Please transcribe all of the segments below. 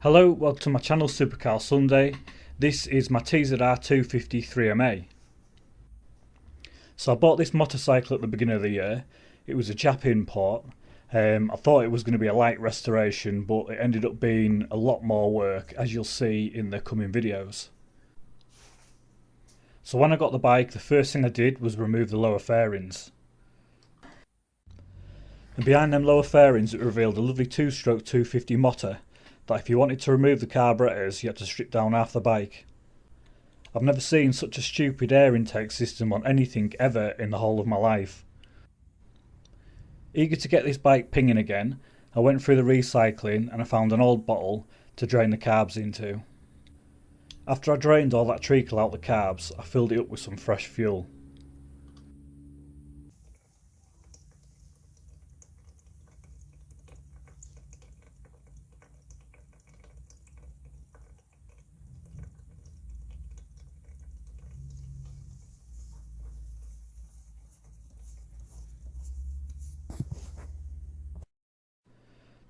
Hello, welcome to my channel Supercar Sunday. This is my TZR 253MA. So I bought this motorcycle at the beginning of the year. It was a Jap import. I thought it was going to be a light restoration, but it ended up being a lot more work, as you'll see in the coming videos. So when I got the bike, the first thing I did was remove the lower fairings. And behind them lower fairings it revealed a lovely 2-stroke 250 motor that if you wanted to remove the carburetors you had to strip down half the bike. I've never seen such a stupid air intake system on anything ever in the whole of my life. Eager to get this bike pinging again, I went through the recycling and I found an old bottle to drain the carbs into. After I drained all that treacle out the carbs, I filled it up with some fresh fuel.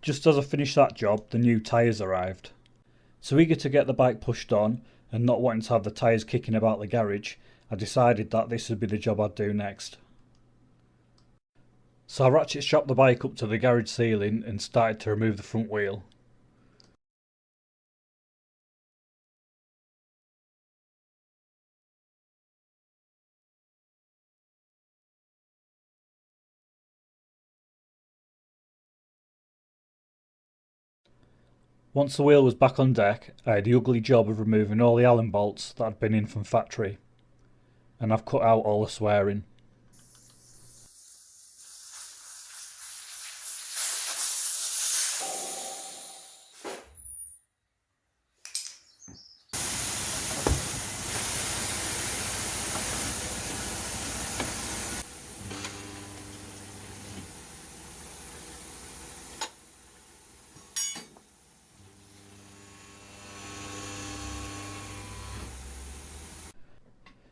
Just as I finished that job, the new tyres arrived. So eager to get the bike pushed on and not wanting to have the tyres kicking about the garage, I decided that this would be the job I'd do next. So I ratchet strapped the bike up to the garage ceiling and started to remove the front wheel. Once the wheel was back on deck, I had the ugly job of removing all the Allen bolts that had been in from factory, and I've cut out all the swearing.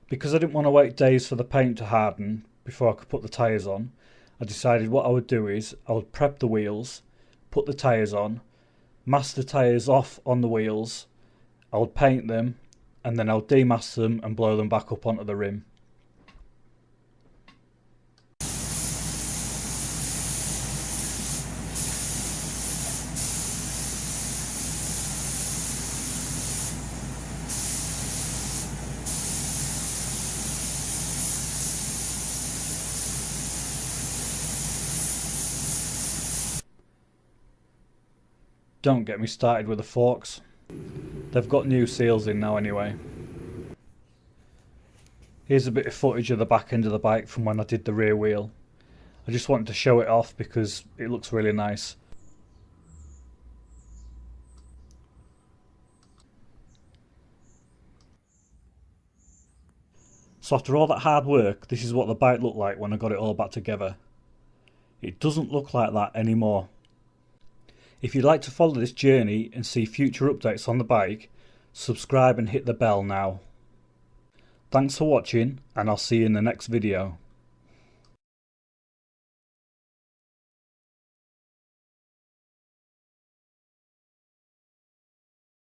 Because I didn't want to wait days for the paint to harden before I could put the tyres on, I decided what I would do is I would prep the wheels, put the tyres on, mask the tyres off on the wheels, I would paint them, and then I would demask them and blow them back up onto the rim. Don't get me started with the forks. They've got new seals in now anyway. Here's a bit of footage of the back end of the bike from when I did the rear wheel. I just wanted to show it off because it looks really nice. So after all that hard work, this is what the bike looked like when I got it all back together. It doesn't look like that anymore. If you'd like to follow this journey and see future updates on the bike, subscribe and hit the bell now. Thanks for watching, and I'll see you in the next video.